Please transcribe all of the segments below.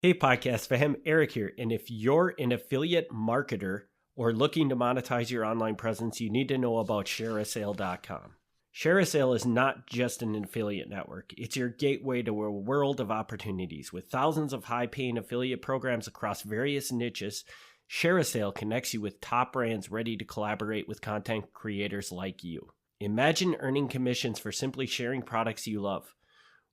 Hey, podcast fam, Eric here. And if you're an affiliate marketer or looking to monetize your online presence, you need to know about shareasale.com. ShareASale is not just an affiliate network. It's your gateway to a world of opportunities. With thousands of high-paying affiliate programs across various niches, ShareASale connects you with top brands ready to collaborate with content creators like you. Imagine earning commissions for simply sharing products you love.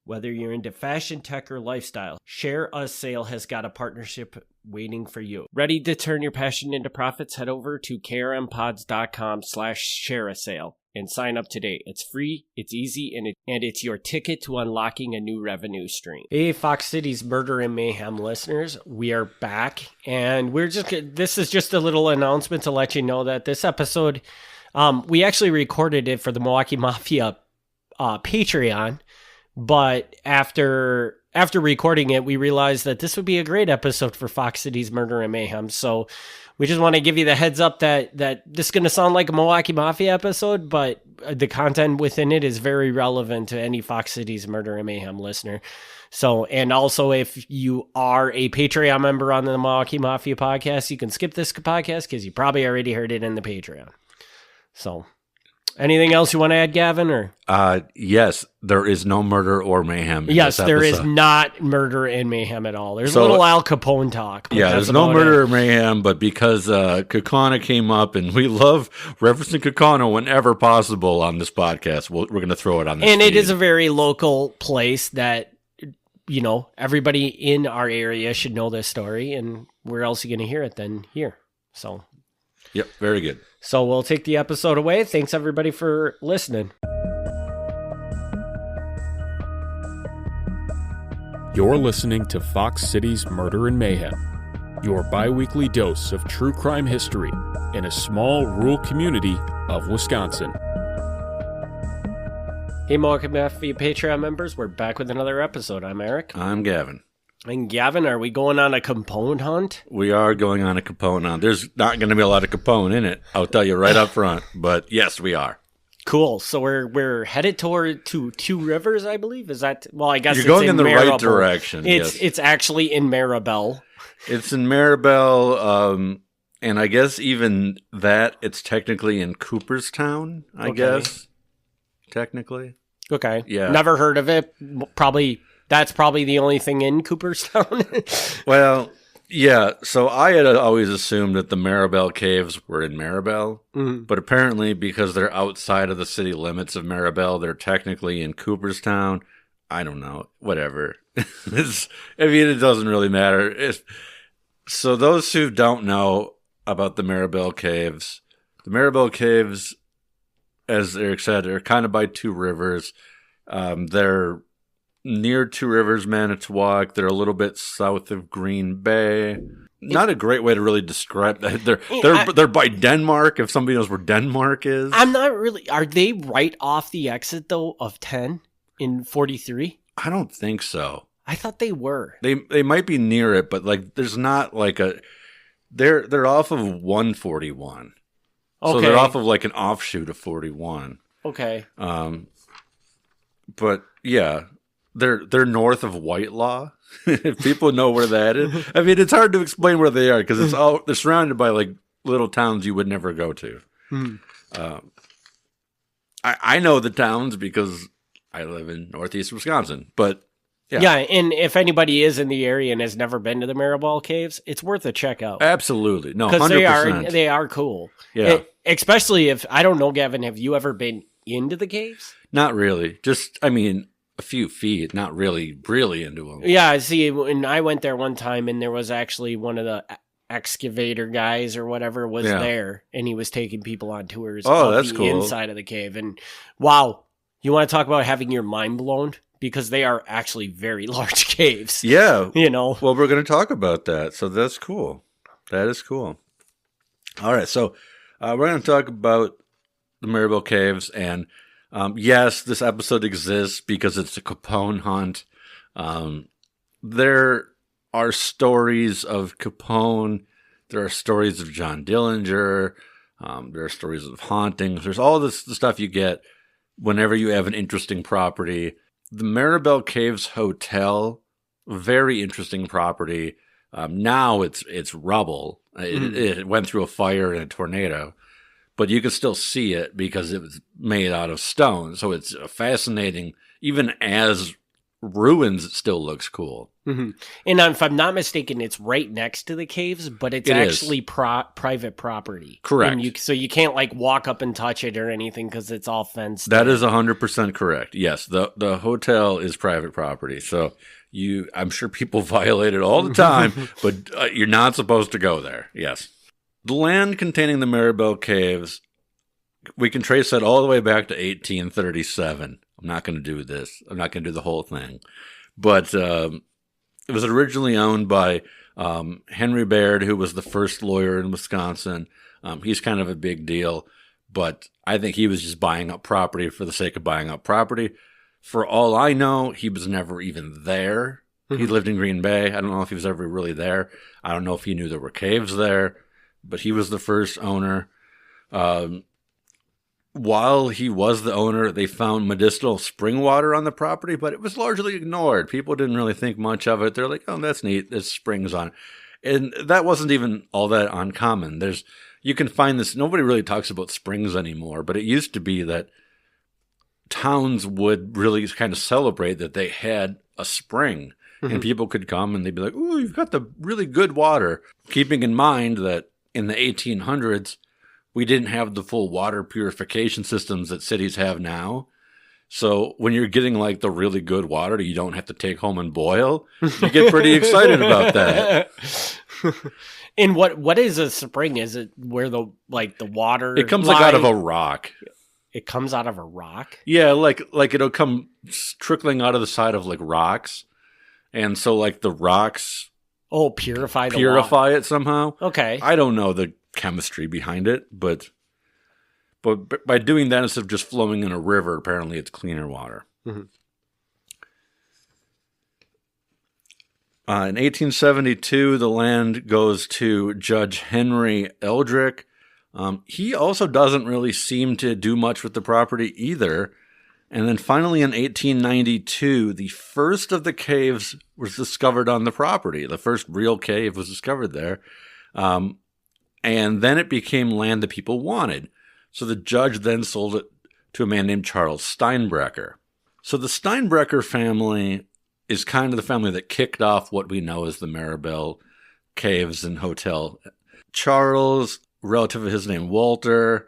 Whether you're into fashion, tech, or lifestyle, ShareASale has got a partnership waiting for you. Ready to turn your passion into profits? Head over to krmpods.com/ShareASale and sign up today. It's free, it's easy, and it's your ticket to unlocking a new revenue stream. Hey, Fox City's Murder and Mayhem listeners, we are back, and this is just a little announcement to let you know that this episode, we actually recorded it for the Milwaukee Mafia Patreon. But after recording it, we realized that this would be a great episode for Fox City's Murder and Mayhem. So we just want to give you the heads up that this is going to sound like a Milwaukee Mafia episode, but the content within it is very relevant to any Fox City's Murder and Mayhem listener. So, and also if you are a Patreon member on the Milwaukee Mafia podcast, you can skip this podcast because you probably already heard it in the Patreon. So... anything else you want to add, Gavin? Or yes, there is no murder or mayhem. Yes, there is not murder and mayhem at all. There's a little Al Capone talk. Yeah, there's no murder or mayhem, but because Kakana came up, and we love referencing Kakana whenever possible on this podcast, we're going to throw it on this And feed. it is a very local place that, you know, everybody in our area should know this story, and where else are you going to hear it than here? So... yep, very good. So we'll take the episode away. Thanks, everybody, for listening. You're listening to Fox City's Murder and Mayhem, your bi-weekly dose of true crime history in a small rural community of Wisconsin. Hey, Milwaukee Mafia Patreon members, we're back with another episode. I'm Eric. I'm Gavin. And Gavin, are we going on a Capone hunt? We are going on a Capone hunt. There's not going to be a lot of Capone in it, I'll tell you right up front. But yes, we are. Cool. So we're headed to Two Rivers, I believe. Is that? Well, I guess you're it's going in the Maribel. right direction. It's actually in Maribel. It's in Maribel, and I guess even that it's technically in Cooperstown. I guess technically. Okay. Yeah. Never heard of it. That's probably the only thing in Cooperstown. Well, yeah. So I had always assumed that the Maribel Caves were in Maribel, but apparently because they're outside of the city limits of Maribel, they're technically in Cooperstown. I don't know. Whatever. It doesn't really matter. So those who don't know about the Maribel Caves, as Eric said, are kind of by Two Rivers. They're near Two Rivers, Manitowoc. They're a little bit south of Green Bay. Not a great way to really describe that. They're by Denmark, if somebody knows where Denmark is. I'm not really... Are they right off the exit, though, of 10 in 43? I don't think so. I thought they were. They might be near it, but like there's not like a... They're off of 141. Okay. So they're off of like an offshoot of 41. Okay. But yeah... They're north of Whitelaw. If people know where that is, I mean, it's hard to explain where they are because they're surrounded by like little towns you would never go to. I know the towns because I live in Northeast Wisconsin, but yeah. And if anybody is in the area and has never been to the Maribel Caves, it's worth a check out. Absolutely, no, 100%. They are cool. Yeah, especially if I don't know, Gavin. Have you ever been into the caves? Not really. Just a few feet, not really into them. Yeah, I see. And I went there one time, and there was actually one of the excavator guys or whatever was there, and he was taking people on tours of that's the cool. inside of the cave. And wow, you want to talk about having your mind blown? Because they are actually very large caves. Yeah. You know. Well, we're going to talk about that, so that's cool. That is cool. All right, so we're going to talk about the Maribel Caves, and yes, this episode exists because it's a Capone hunt. There are stories of Capone. There are stories of John Dillinger. There are stories of hauntings. There's all the stuff you get whenever you have an interesting property. The Maribel Caves Hotel Very interesting property. Now it's rubble. It went through a fire and a tornado, but you can still see it because it was made out of stone. So it's fascinating. Even as ruins, it still looks cool. Mm-hmm. And if I'm not mistaken, it's right next to the caves, but it's actually private property. Correct. And so you can't like walk up and touch it or anything because it's all fenced. That is 100% correct. Yes, the hotel is private property. So I'm sure people violate it all the time, but you're not supposed to go there. Yes. The land containing the Maribel Caves, we can trace that all the way back to 1837. I'm not going to do this. I'm not going to do the whole thing. But it was originally owned by Henry Baird, who was the first lawyer in Wisconsin. He's kind of a big deal, but I think he was just buying up property for the sake of buying up property. For all I know, he was never even there. He lived in Green Bay. I don't know if he was ever really there. I don't know if he knew there were caves there, but he was the first owner. While he was the owner, they found medicinal spring water on the property, but it was largely ignored. People didn't really think much of it. They're like, oh, that's neat. There's springs on it. And that wasn't even all that uncommon. You can find this. Nobody really talks about springs anymore, but it used to be that towns would really kind of celebrate that they had a spring, and people could come and they'd be like, oh, you've got the really good water. Keeping in mind that in the 1800s, we didn't have the full water purification systems that cities have now. So when you're getting like the really good water that you don't have to take home and boil, you get pretty excited about that. And what is a spring? Is it where the water? It comes like out of a rock. It comes out of a rock? Yeah, like it'll come trickling out of the side of like rocks. And so like the rocks purify it somehow. Okay. I don't know the chemistry behind it, but by doing that instead of just flowing in a river, apparently it's cleaner water. Mm-hmm. In 1872, the land goes to Judge Henry Eldrick. He also doesn't really seem to do much with the property either. And then finally in 1892, the first of the caves was discovered on the property. The first real cave was discovered there. And then it became land that people wanted. So the judge then sold it to a man named Charles Steinbrecher. So the Steinbrecher family is kind of the family that kicked off what we know as the Maribel Caves and Hotel. Charles, relative of his name Walter,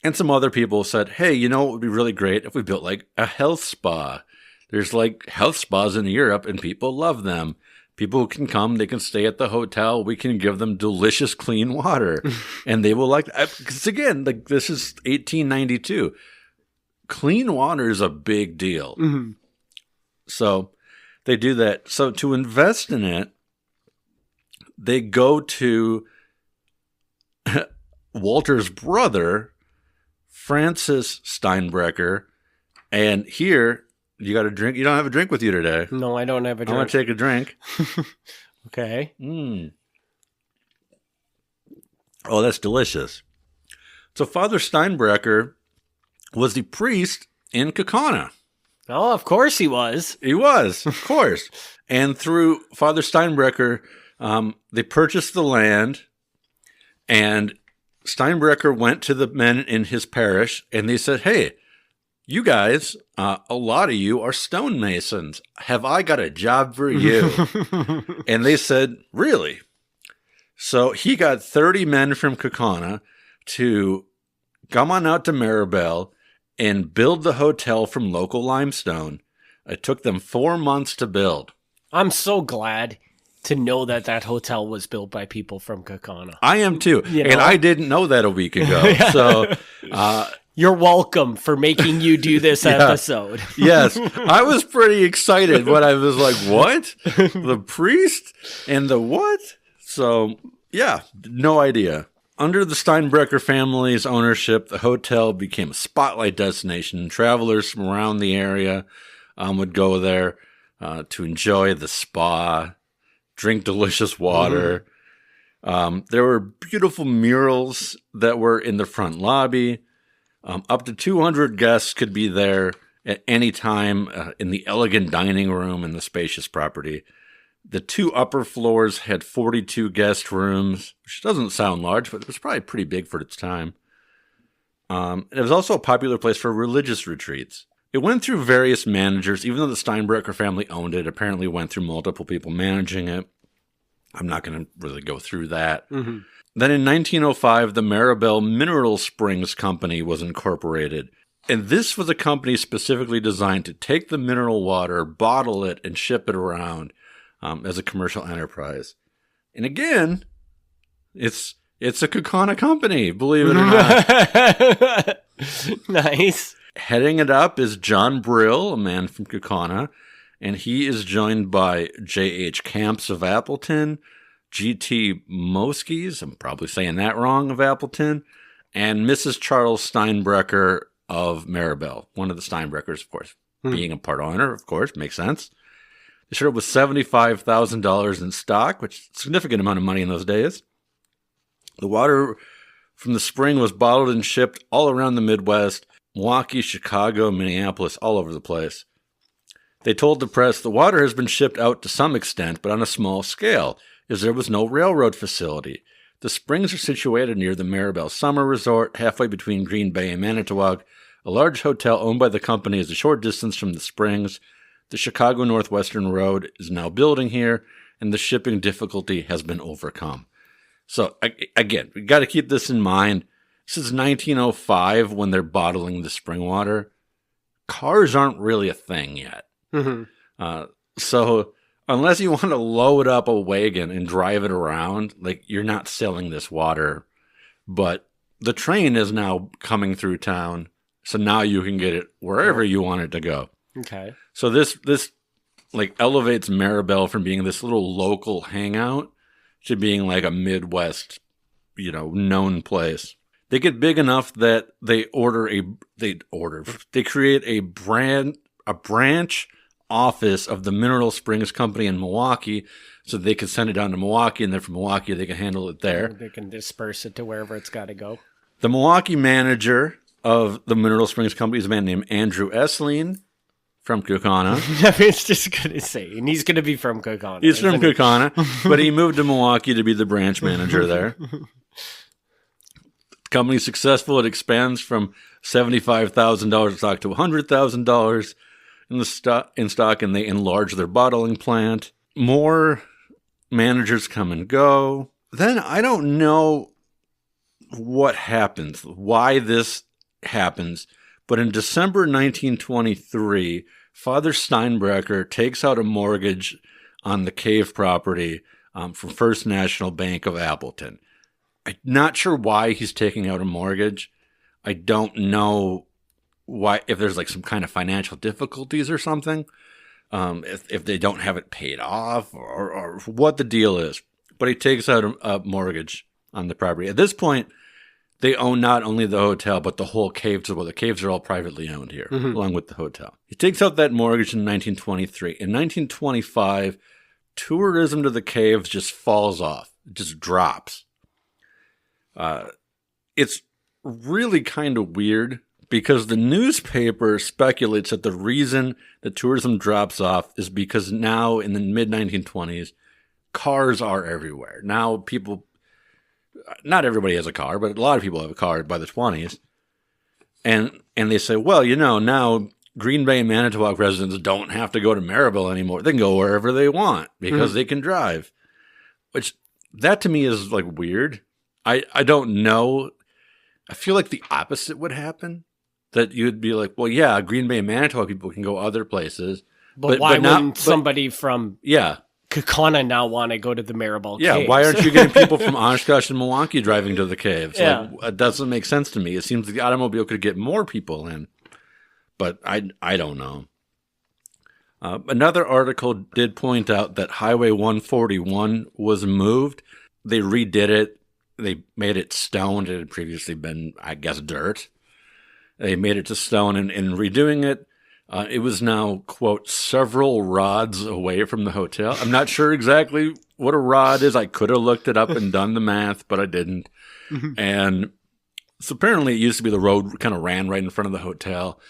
and some other people said, hey, you know what would be really great if we built like a health spa. There's like health spas in Europe and people love them. People can come, they can stay at the hotel, we can give them delicious clean water. And they will like, because again, like this is 1892. Clean water is a big deal. Mm-hmm. So they do that. So to invest in it, they go to Walter's brother, Francis Steinbrecher, and here, you got a drink? You don't have a drink with you today. No, I don't have a drink. I want to take a drink. Okay. Oh, that's delicious. So Father Steinbrecher was the priest in Kaukauna. Oh, of course he was. He was, of course. And through Father Steinbrecher, they purchased the land, and Steinbrecher went to the men in his parish, and they said, hey, you guys, a lot of you are stonemasons. Have I got a job for you? And they said, really? So he got 30 men from Kaukauna to come on out to Maribel and build the hotel from local limestone. It took them 4 months to build. I'm so glad to know that hotel was built by people from Kaukauna. I am too. You know? And I didn't know that a week ago. Yeah. So you're welcome for making you do this episode. Yes. I was pretty excited when I was like, what? The priest and the what? So, yeah, no idea. Under the Steinbrecher family's ownership, the hotel became a spotlight destination. Travelers from around the area would go there to enjoy the spa, drink delicious water. There were beautiful murals that were in the front lobby. Up to 200 guests could be there at any time in the elegant dining room and the spacious property. The 2 upper floors had 42 guest rooms, which doesn't sound large, but it was probably pretty big for its time. It was also a popular place for religious retreats. It went through various managers, even though the Steinbrecher family owned it. Apparently went through multiple people managing it. I'm not going to really go through that. Mm-hmm. Then in 1905, the Maribel Mineral Springs Company was incorporated. And this was a company specifically designed to take the mineral water, bottle it, and ship it around as a commercial enterprise. And again, it's a Kaukauna company, believe it or not. Nice. Heading it up is John Brill, a man from Kaukauna, and he is joined by J.H. Camps of Appleton, G.T. Moskies, I'm probably saying that wrong, of Appleton, and Mrs. Charles Steinbrecher of Maribel, one of the Steinbrechers, of course. Being a part owner, of course, makes sense. They showed up with $75,000 in stock, which is a significant amount of money in those days. The water from the spring was bottled and shipped all around the Midwest, Milwaukee, Chicago, Minneapolis, all over the place. They told the press the water has been shipped out to some extent, but on a small scale, as there was no railroad facility. The springs are situated near the Maribel Summer Resort, halfway between Green Bay and Manitowoc. A large hotel owned by the company is a short distance from the springs. The Chicago Northwestern Road is now building here, and the shipping difficulty has been overcome. So, again, we got to keep this in mind. This is 1905 when they're bottling the spring water. Cars aren't really a thing yet. Mm-hmm. So unless you want to load up a wagon and drive it around, like, you're not selling this water. But the train is now coming through town, so now you can get it wherever you want it to go. Okay. So this like elevates Maribel from being this little local hangout to being like a Midwest, known place. They get big enough that they create a branch office of the Mineral Springs Company in Milwaukee, so they can send it down to Milwaukee, and then from Milwaukee they can handle it there. They can disperse it to wherever it's got to go. The Milwaukee manager of the Mineral Springs Company is a man named Andrew Essling from Kaukauna. I was just going to say, and he's going to be from Kaukauna. He's from Kaukauna, but he moved to Milwaukee to be the branch manager there. The company's successful. It expands from $75,000 in stock to $100,000 in stock, and they enlarge their bottling plant. More managers come and go. Then I don't know what happens, why this happens, but in December 1923, Father Steinbrecher takes out a mortgage on the cave property from First National Bank of Appleton. I'm not sure why he's taking out a mortgage. I don't know why, if there's like some kind of financial difficulties or something, if they don't have it paid off or what the deal is. But he takes out a mortgage on the property. At this point, they own not only the hotel, but the whole caves as well. The caves are all privately owned here, along with the hotel. He takes out that mortgage in 1923. In 1925, tourism to the caves just falls off. It just drops. It's really kind of weird because the newspaper speculates that the reason that tourism drops off is because now in the mid-1920s, cars are everywhere. Now people, not everybody has a car, but a lot of people have a car by the 20s. And they say, well, now Green Bay and Manitowoc residents don't have to go to Maribel anymore. They can go wherever they want because they can drive. Which, that to me is like weird. I don't know. I feel like the opposite would happen. That you'd be like, well, yeah, Green Bay and Manitowoc people can go other places. But why wouldn't somebody from Kaukauna now want to go to the Maribel Caves? Yeah, why aren't you getting people from Oshkosh and Milwaukee driving to the caves? Yeah. Like, it doesn't make sense to me. It seems like the automobile could get more people in. But I don't know. Another article did point out that Highway 141 was moved. They redid it. They made it stone. It had previously been, I guess, dirt. They made it to stone, and in redoing it, it was now, quote, several rods away from the hotel. I'm not sure exactly what a rod is. I could have looked it up and done the math, but I didn't. And so apparently it used to be the road kind of ran right in front of the hotel,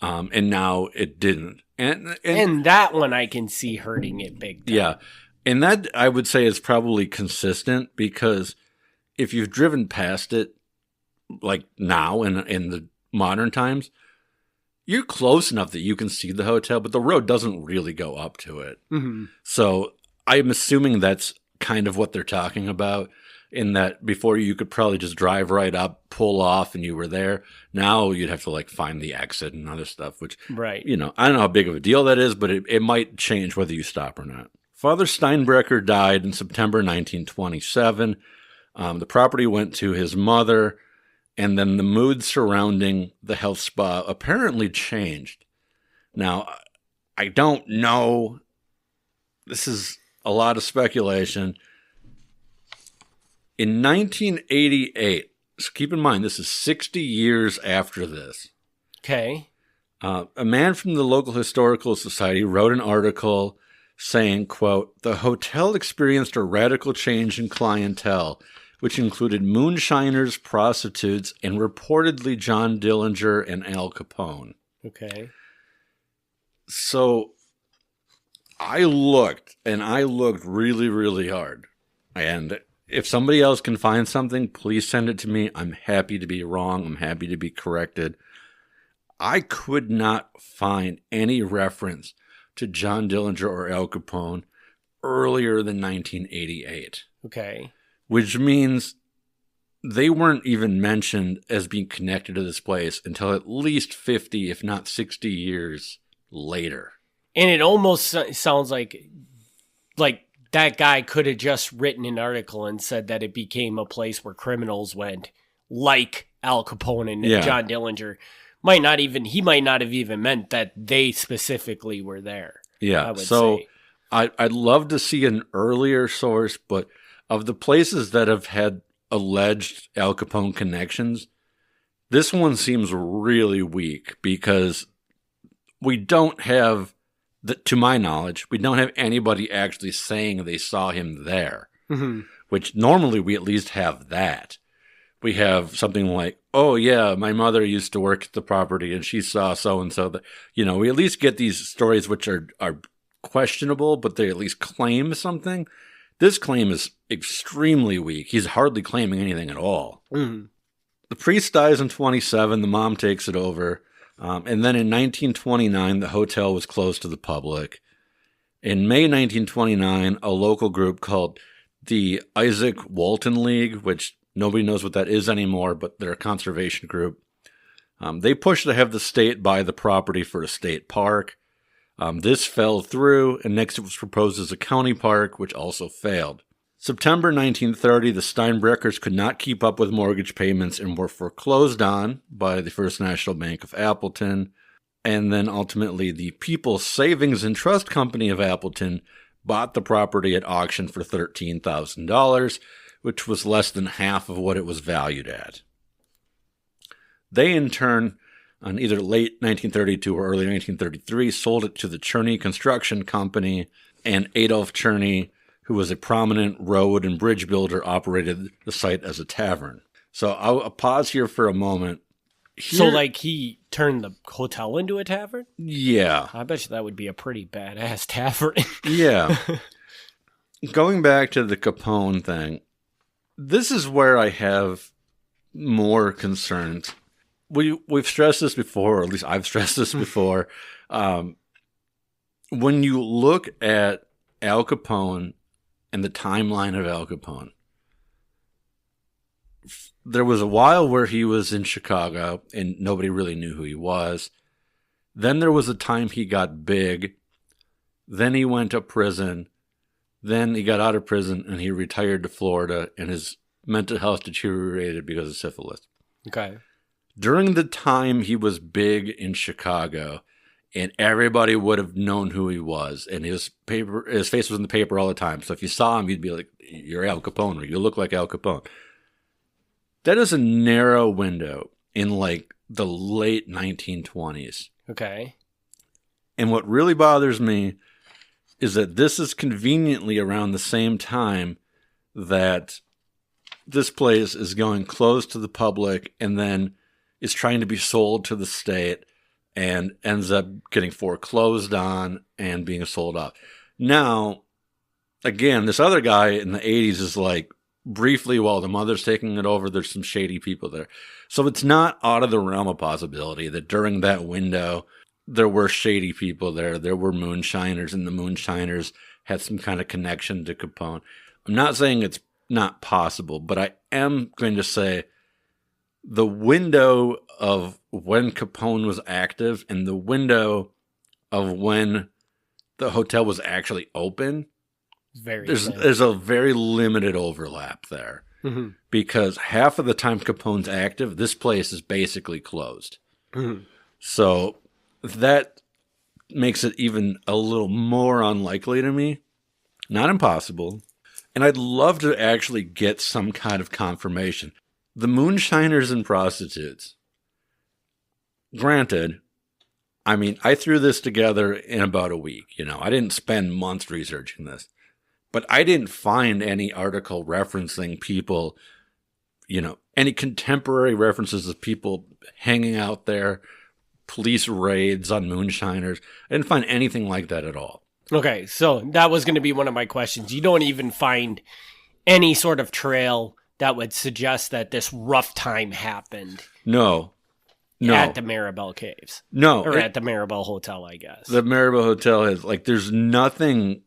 and now it didn't. And that one I can see hurting it big time. Yeah. And that, I would say, is probably consistent because if you've driven past it, like now in the modern times, you're close enough that you can see the hotel, but the road doesn't really go up to it. Mm-hmm. So I'm assuming that's kind of what they're talking about, in that before you could probably just drive right up, pull off, and you were there. Now you'd have to like find the exit and other stuff, which, right. you know, I don't know how big of a deal that is, but it might change whether you stop or not. Father Steinbrecher died in September 1927. The property went to his mother, and then the mood surrounding the health spa apparently changed. Now, I don't know. This is a lot of speculation. In 1988, so keep in mind, this is 60 years after this. Okay. A man from the local historical society wrote an article saying, quote, "The hotel experienced a radical change in clientele, which included moonshiners, prostitutes, and reportedly John Dillinger and Al Capone." Okay. So I looked really, really hard. And if somebody else can find something, please send it to me. I'm happy to be wrong. I'm happy to be corrected. I could not find any reference to John Dillinger or Al Capone earlier than 1988. Okay. Which means they weren't even mentioned as being connected to this place until at least 50, if not 60 years later. And it almost sounds like that guy could have just written an article and said that it became a place where criminals went, like Al Capone and John Dillinger. He might not have even meant that they specifically were there. Yeah. I would so say. I'd love to see an earlier source, but of the places that have had alleged Al Capone connections, this one seems really weak because we don't have, to my knowledge, we don't have anybody actually saying they saw him there, which normally we at least have that. We have something like, oh, yeah, my mother used to work at the property and she saw so-and-so. You know, we at least get these stories which are questionable, but they at least claim something. This claim is extremely weak. He's hardly claiming anything at all. Mm-hmm. The priest dies in 27. The mom takes it over. And then in 1929, the hotel was closed to the public. In May 1929, a local group called the Isaac Walton League, which nobody knows what that is anymore, but they're a conservation group. They pushed to have the state buy the property for a state park. This fell through, and next it was proposed as a county park, which also failed. September 1930, the Steinbrechers could not keep up with mortgage payments and were foreclosed on by the First National Bank of Appleton. And then ultimately, the People's Savings and Trust Company of Appleton bought the property at auction for $13,000, which was less than half of what it was valued at. They, in turn, on either late 1932 or early 1933, sold it to the Cherney Construction Company, and Adolph Cherney, who was a prominent road and bridge builder, operated the site as a tavern. So I'll pause here for a moment. So, like, he turned the hotel into a tavern? Yeah. I bet you that would be a pretty badass tavern. Yeah. Going back to the Capone thing, this is where I have more concerns. We've stressed this before, or at least I've stressed this before. When you look at Al Capone and the timeline of Al Capone, there was a while where he was in Chicago and nobody really knew who he was. Then there was a time he got big. Then he went to prison. Then he got out of prison and he retired to Florida, and his mental health deteriorated because of syphilis. Okay. During the time he was big in Chicago, and everybody would have known who he was, and his face was in the paper all the time. So if you saw him, you'd be like, "You're Al Capone," or "You look like Al Capone." That is a narrow window in like the late 1920s. Okay. And what really bothers me is that this is conveniently around the same time that this place is going closed to the public and then is trying to be sold to the state and ends up getting foreclosed on and being sold off. Now, again, this other guy in the 80s is like, briefly while the mother's taking it over, there's some shady people there. So it's not out of the realm of possibility that during that window, there were shady people there. There were moonshiners, and the moonshiners had some kind of connection to Capone. I'm not saying it's not possible, but I am going to say the window of when Capone was active and the window of when the hotel was actually open, there's a very limited overlap there. Mm-hmm. Because half of the time Capone's active, this place is basically closed. Mm-hmm. So that makes it even a little more unlikely to me. Not impossible. And I'd love to actually get some kind of confirmation. The moonshiners and prostitutes. Granted, I mean, I threw this together in about a week. I didn't spend months researching this. But I didn't find any article referencing people, any contemporary references of people hanging out there, police raids on moonshiners. I didn't find anything like that at all. Okay, so that was going to be one of my questions. You don't even find any sort of trail that would suggest that this rough time happened. No. At the Maribel Caves. No. Or at the Maribel Hotel, I guess. The Maribel Hotel is, there's nothing,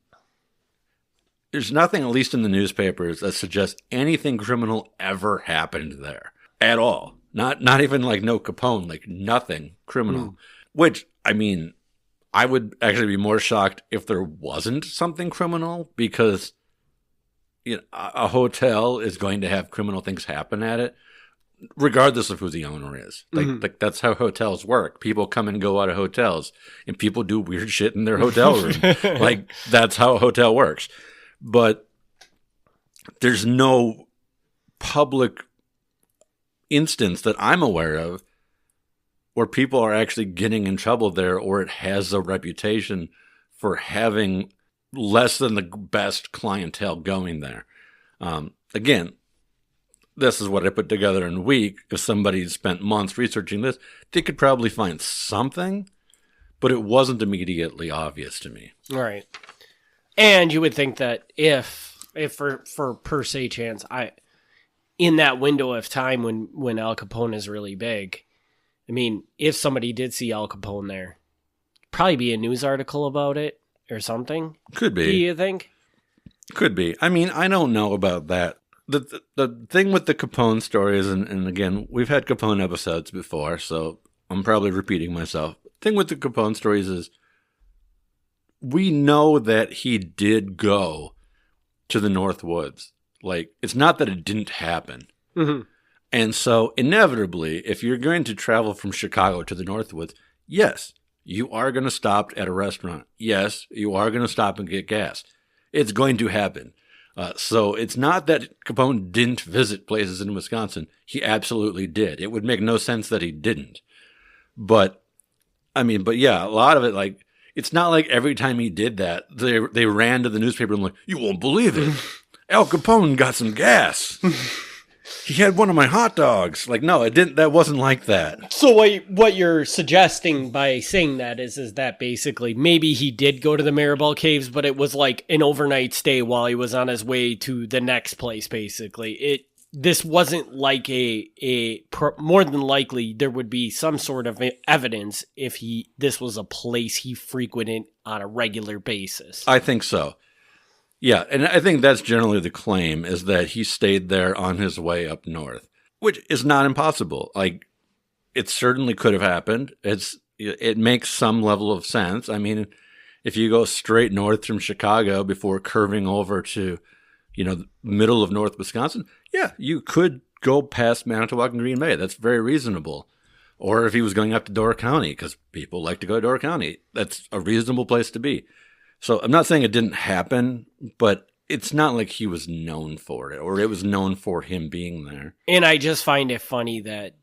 at least in the newspapers, that suggests anything criminal ever happened there. At all. Not even no Capone, nothing criminal. Which, I mean, I would actually be more shocked if there wasn't something criminal, because a hotel is going to have criminal things happen at it, regardless of who the owner is. That's how hotels work. People come and go out of hotels, and people do weird shit in their hotel room. That's how a hotel works. But there's no public instance that I'm aware of where people are actually getting in trouble there, or it has a reputation for having less than the best clientele going there. Again, this is what I put together in a week. If somebody spent months researching this, they could probably find something, but it wasn't immediately obvious to me. All right. And you would think that if for per se chance, in that window of time when Al Capone is really big, I mean, if somebody did see Al Capone there, probably be a news article about it or something. Could be. Do you think? Could be. I mean, I don't know about that. The thing with the Capone stories, and again, we've had Capone episodes before, so I'm probably repeating myself. The thing with the Capone stories is we know that he did go to the North Woods. It's not that it didn't happen. Mm-hmm. And so inevitably, if you're going to travel from Chicago to the North Woods, yes, you are going to stop at a restaurant. Yes, you are going to stop and get gas. It's going to happen. So it's not that Capone didn't visit places in Wisconsin. He absolutely did. It would make no sense that he didn't. But yeah, a lot of it, it's not like every time he did that, they ran to the newspaper and you won't believe it. Al Capone got some gas. He had one of my hot dogs. No, it didn't. That wasn't like that. So what you're suggesting by saying that is that basically maybe he did go to the Maribel Caves, but it was an overnight stay while he was on his way to the next place. Basically, this wasn't more than likely there would be some sort of evidence if this was a place he frequented on a regular basis. I think so. Yeah, and I think that's generally the claim, is that he stayed there on his way up north, which is not impossible. It certainly could have happened. It makes some level of sense. I mean, if you go straight north from Chicago before curving over to, the middle of North Wisconsin, yeah, you could go past Manitowoc and Green Bay. That's very reasonable. Or if he was going up to Door County, because people like to go to Door County, that's a reasonable place to be. So I'm not saying it didn't happen, but it's not like he was known for it, or it was known for him being there. And I just find it funny that,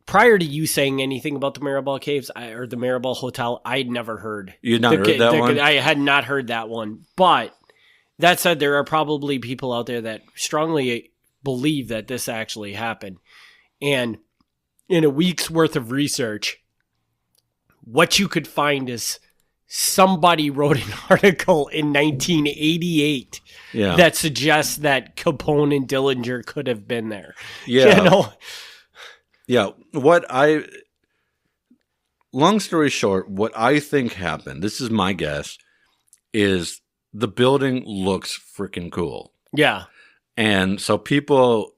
prior to you saying anything about the Maribel Caves or the Maribel Hotel, I'd never heard. You'd not heard that one? I had not heard that one. But that said, there are probably people out there that strongly believe that this actually happened. And in a week's worth of research, what you could find is somebody wrote an article in 1988 that suggests that Capone and Dillinger could have been there. Yeah. Yeah. Long story short, what I think happened, this is my guess, is the building looks freaking cool. Yeah. And so people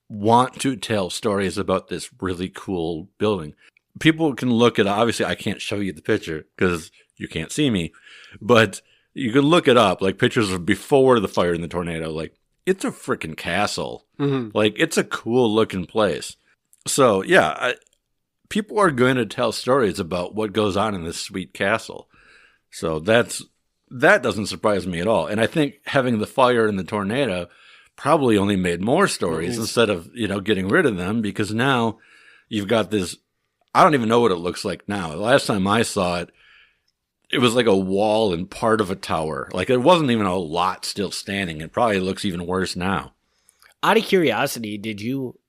want to tell stories about this really cool building. People can look at, obviously I can't show you the picture because you can't see me, but you can look it up, like pictures of before the fire and the tornado. Like, it's a freaking castle. Mm-hmm. Like, it's a cool looking place. So yeah, people are going to tell stories about what goes on in this sweet castle. So that doesn't surprise me at all. And I think having the fire and the tornado probably only made more stories instead of, getting rid of them, because now you've got this, I don't even know what it looks like now. The last time I saw it, it was like a wall and part of a tower. Like, it wasn't even a lot still standing. It probably looks even worse now. Out of curiosity, did you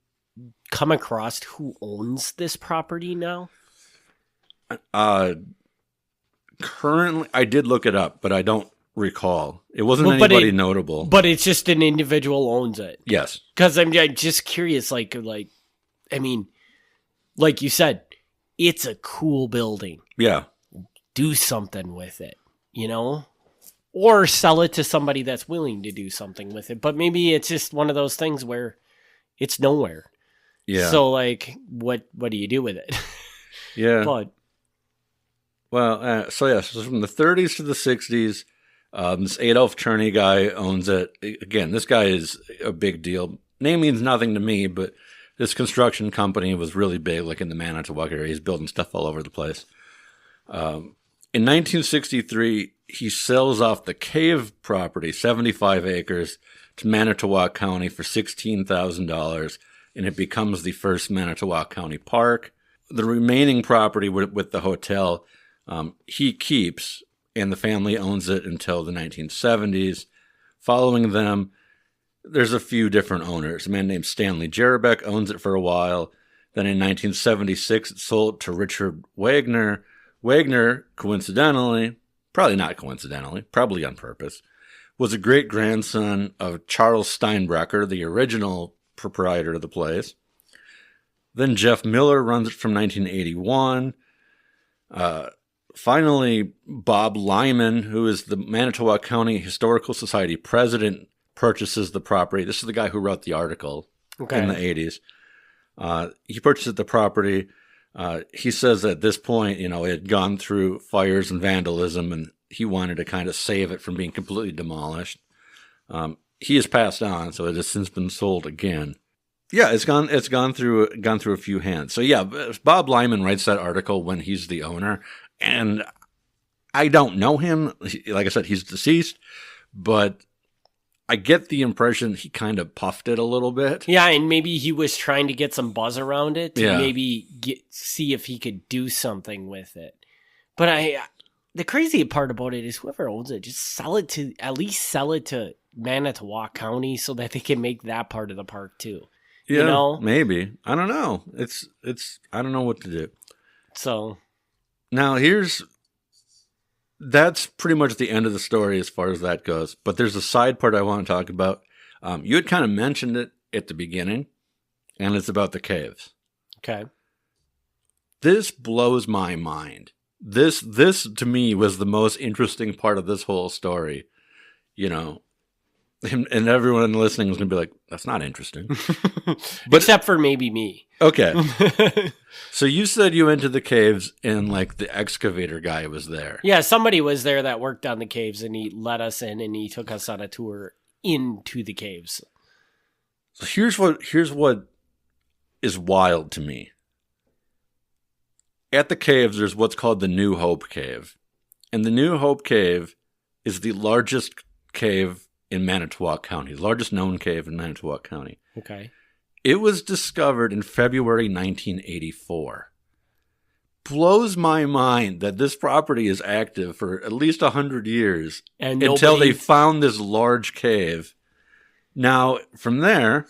come across who owns this property now? Currently, I did look it up, but I don't recall. It wasn't anybody notable. But it's just an individual owns it. Yes. Because I'm just curious, like you said, it's a cool building. Yeah. Do something with it, Or sell it to somebody that's willing to do something with it. But maybe it's just one of those things where it's nowhere. Yeah. So, what do you do with it? Yeah. But so from the 30s to the 60s, this Adolf Cherney guy owns it. Again, this guy is a big deal. Name means nothing to me, but this construction company was really big, like in the Manitowoc area. He's building stuff all over the place. In 1963, he sells off the cave property, 75 acres, to Manitowoc County for $16,000, and it becomes the first Manitowoc County park. The remaining property with the hotel, he keeps, and the family owns it until the 1970s. Following them, there's a few different owners. A man named Stanley Jerebeck owns it for a while. Then in 1976, it sold to Richard Wagner. Wagner, coincidentally, probably not coincidentally, probably on purpose, was a great-grandson of Charles Steinbrecher, the original proprietor of the place. Then Jeff Miller runs it from 1981. Finally, Bob Lyman, who is the Manitowoc County Historical Society president, purchases the property. This is the guy who wrote the article in the 80s. He purchases the property. He says at this point, it had gone through fires and vandalism, and he wanted to kind of save it from being completely demolished. He has passed on, so it has since been sold again. Yeah, it's gone through a few hands. So yeah, Bob Lyman writes that article when he's the owner, and I don't know him. Like I said, he's deceased, but I get the impression he kind of puffed it a little bit. Yeah, and maybe he was trying to get some buzz around it to maybe see if he could do something with it. But the crazy part about it is whoever owns it, just at least sell it to Manitowoc County so that they can make that part of the park too. Yeah, maybe. I don't know. It's I don't know what to do. So now that's pretty much the end of the story as far as that goes. But there's a side part I want to talk about. You had kind of mentioned it at the beginning, and it's about the caves. Okay. This blows my mind. This to me was the most interesting part of this whole story. And everyone listening is going to be like, that's not interesting. But, except for maybe me. Okay. So you said you went to the caves and the excavator guy was there. Yeah, somebody was there that worked on the caves, and he let us in and he took us on a tour into the caves. So here's what is wild to me. At the caves, there's what's called the New Hope Cave. And the New Hope Cave is the largest cave in Manitowoc County, the largest known cave in Manitowoc County. Okay. It was discovered in February 1984. Blows my mind that this property is active for at least 100 years until they found this large cave. Now, from there,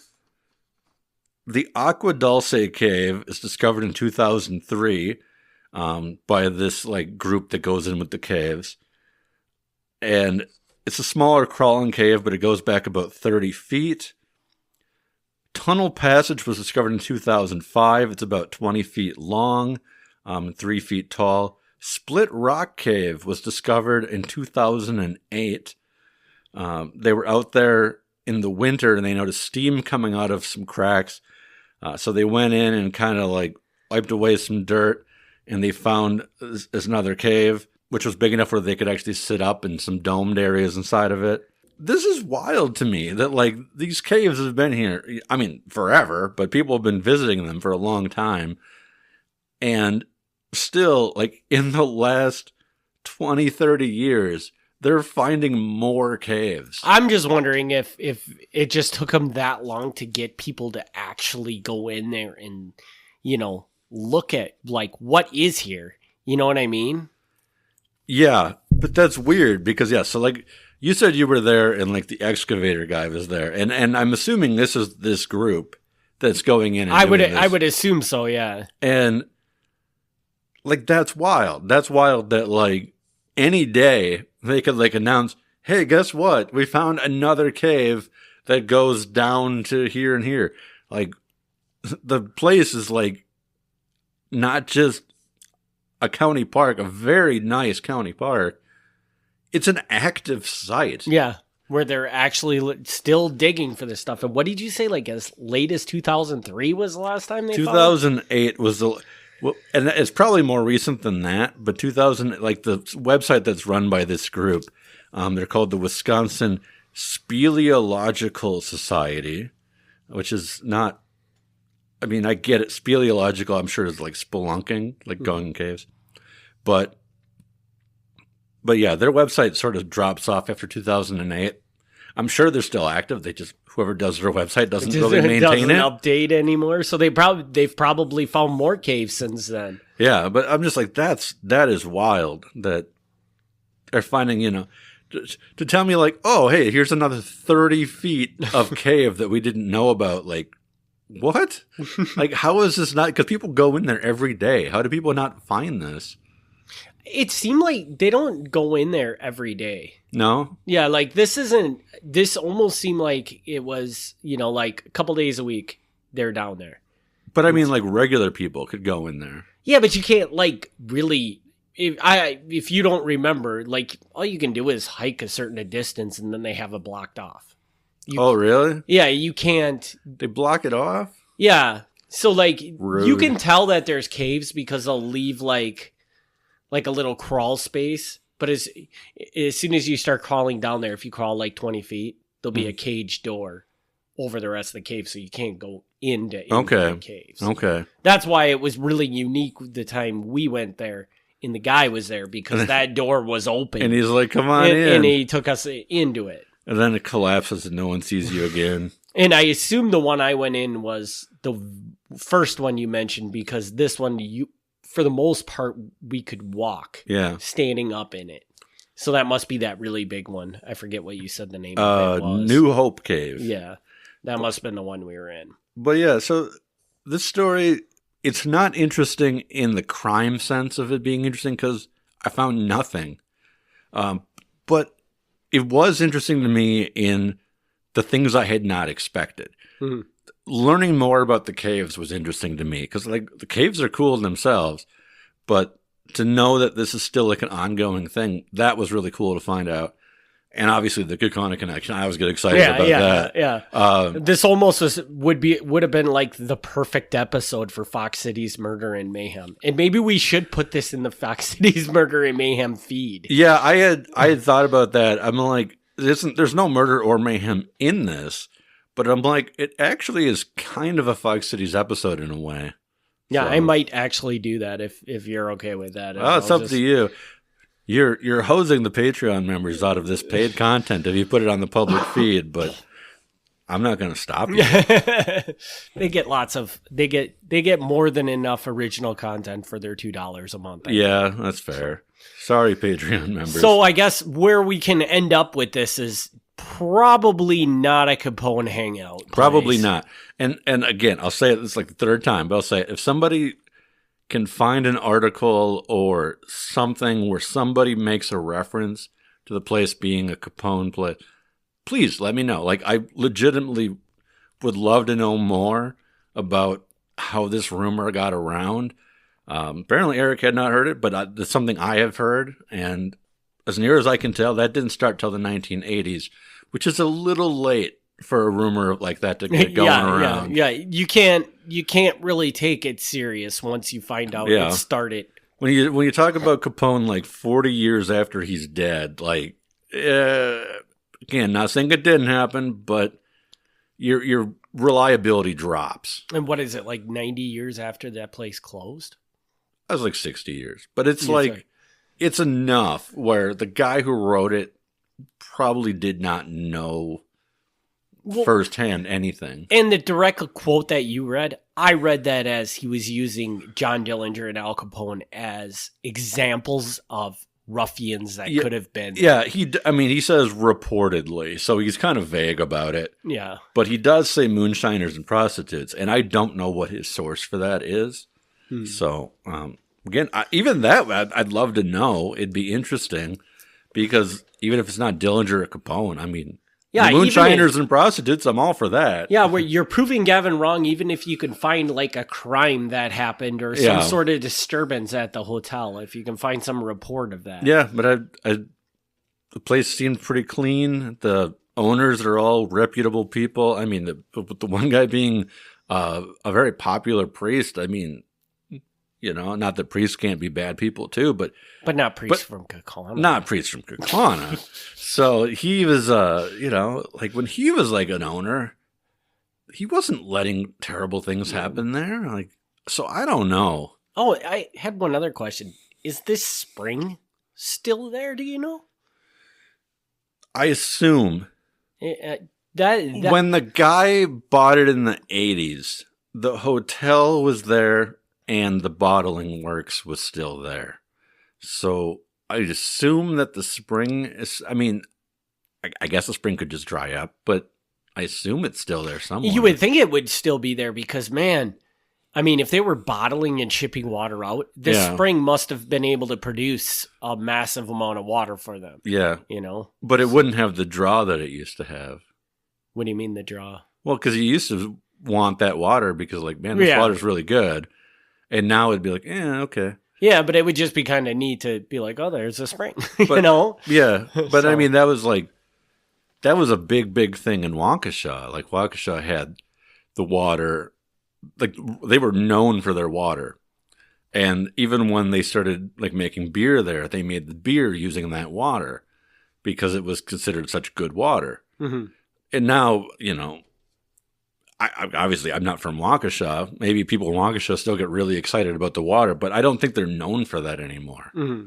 the Aqua Dulce Cave is discovered in 2003. by this like group that goes in with the caves. And it's a smaller crawling cave, but it goes back about 30 feet. Tunnel Passage was discovered in 2005. It's about 20 feet long, 3 feet tall. Split Rock Cave was discovered in 2008. They were out there in the winter and they noticed steam coming out of some cracks. So they went in and kind of like wiped away some dirt, and they found this another cave, which was big enough where they could actually sit up in some domed areas inside of it. This is wild to me that like these caves have been here, I mean, forever, but people have been visiting them for a long time. And still, like in the last 20, 30 years, they're finding more caves. I'm just wondering if it just took them that long to get people to actually go in there and, you know, look at like what is here. You know what I mean? Yeah, but that's weird because so like you said you were there and like the excavator guy was there, and I'm assuming this is this group that's going in. And I would assume so, yeah. And like that's wild. That's wild that like any day they could like announce, "Hey, guess what? We found another cave that goes down to here and here." Like the place is like not just a county park, a very nice county park. It's an active site. Yeah, where they're actually still digging for this stuff. And what did you say? Like as late as 2003 was the last time they 2008 was the... Well, and it's probably more recent than that, but 2000, like the website that's run by this group, they're called the Wisconsin Speleological Society, which is not... I mean, I get it. Speleological, I'm sure, is like spelunking, like going in caves. But yeah, their website sort of drops off after 2008. I'm sure they're still active. They just, whoever does their website doesn't really maintain it. Update anymore. So they've probably found more caves since then. Yeah, but I'm just like, that is wild that they're finding, you know, to tell me like, oh, hey, here's another 30 feet of cave that we didn't know about. Like, what? Like, how is this not? Because people go in there every day. How do people not find this? It seemed like they don't go in there every day. No? Yeah, like this almost seemed like it was, you know, like a couple days a week they're down there. But I mean, like regular people could go in there. Yeah, but you can't like really, if you don't remember, like all you can do is hike a certain distance and then they have it blocked off. Oh, really? Yeah, you can't. They block it off? Yeah. So like Rude. You can tell that there's caves because they'll leave like a little crawl space. But as soon as you start crawling down there, if you crawl like 20 feet, there'll be a cage door over the rest of the cave, so you can't go into the caves. Okay. That's why it was really unique the time we went there and the guy was there because that door was open. And he's like, come on in. And he took us into it. And then it collapses and no one sees you again. And I assume the one I went in was the first one you mentioned because this one, for the most part, we could walk standing up in it. So that must be that really big one. I forget what you said the name of it was. New Hope Cave. Yeah, that must have been the one we were in. But yeah, so this story, it's not interesting in the crime sense of it being interesting because I found nothing. But it was interesting to me in the things I had not expected. Mm-hmm. Learning more about the caves was interesting to me because like the caves are cool themselves, but to know that this is still like an ongoing thing, that was really cool to find out. And obviously the Kaukauna connection, I always get excited about that. Yeah. This almost would have been like the perfect episode for Fox Cities Murder and Mayhem. And maybe we should put this in the Fox Cities Murder and Mayhem feed. Yeah, I had thought about that. I'm like, there's no murder or mayhem in this, but I'm like, it actually is kind of a Fox Cities episode in a way. Yeah, so. I might actually do that if you're okay with that. Oh, it's up to you. You're hosing the Patreon members out of this paid content if you put it on the public feed, but I'm not going to stop you. They get more than enough original content for their $2 a month. Yeah, that's fair. Sorry, Patreon members. So I guess where we can end up with this is probably not a Capone hangout place. Probably not. And again, I'll say it, it's like the third time, but I'll say it. If somebody can find an article or something where somebody makes a reference to the place being a Capone place, please let me know. Like, I legitimately would love to know more about how this rumor got around. Apparently Eric had not heard it, but it's something I have heard. And as near as I can tell, that didn't start till the 1980s, which is a little late for a rumor like that to get going around. Yeah. You can't really take it serious once you find out it started. When you talk about Capone like 40 years after he's dead, like, again, not saying it didn't happen, but your reliability drops. And what is it, like 90 years after that place closed? That was like 60 years. But it's it's enough where the guy who wrote it probably did not know firsthand anything. And the direct quote that you read, I read that as he was using John Dillinger and Al Capone as examples of ruffians that could have been. Yeah, he says reportedly, so he's kind of vague about it. Yeah. But he does say moonshiners and prostitutes, and I don't know what his source for that is. So, again, even that, I'd love to know. It'd be interesting, because even if it's not Dillinger or Capone, I mean, moonshiners and prostitutes, I'm all for that. Yeah, where you're proving Gavin wrong, even if you can find like a crime that happened or some sort of disturbance at the hotel, if you can find some report of that. Yeah, but the place seemed pretty clean. The owners are all reputable people. I mean, the one guy being a very popular priest, I mean, you know, not that priests can't be bad people too, but not priests from Kaukauna. Not priests from Kaukauna. So he was, like when he was like an owner, he wasn't letting terrible things happen there. Like, so I don't know. Oh, I had one other question. Is this spring still there? Do you know? I assume that when the guy bought it in the 80s, the hotel was there and the bottling works was still there. So I assume that the spring is, I mean, I guess the spring could just dry up, but I assume it's still there somewhere. You would think it would still be there because, man, I mean, if they were bottling and shipping water out, this spring must have been able to produce a massive amount of water for them. Yeah. You know? But it wouldn't have the draw that it used to have. What do you mean the draw? Well, because you used to want that water because, like, man, this water's really good. And now it'd be like, okay. Yeah, but it would just be kind of neat to be like, oh, there's a spring, you know? Yeah, but I mean, that was a big thing in Waukesha. Like, Waukesha had the water, like, they were known for their water. And even when they started, like, making beer there, they made the beer using that water because it was considered such good water. Mm-hmm. And now, you know, obviously, I'm not from Waukesha. Maybe people in Waukesha still get really excited about the water, but I don't think they're known for that anymore. Mm-hmm.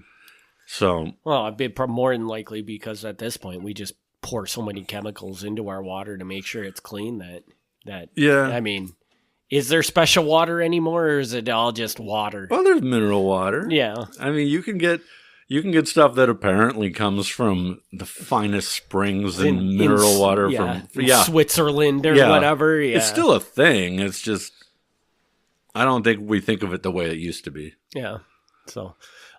So, well, I'd be more than likely because at this point we just pour so many chemicals into our water to make sure it's clean that I mean, is there special water anymore, or is it all just water? Well, there's mineral water. Yeah, I mean, you can get stuff that apparently comes from the finest springs and mineral water from Switzerland or whatever. Yeah. It's still a thing. It's just, I don't think we think of it the way it used to be. Yeah. So,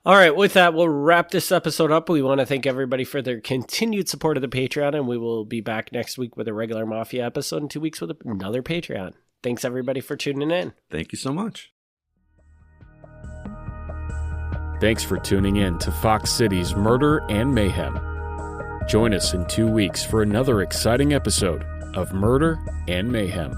all right. With that, we'll wrap this episode up. We want to thank everybody for their continued support of the Patreon, and we will be back next week with a regular Mafia episode, in 2 weeks with another Patreon. Thanks, everybody, for tuning in. Thank you so much. Thanks for tuning in to Fox City's Murder and Mayhem. Join us in 2 weeks for another exciting episode of Murder and Mayhem.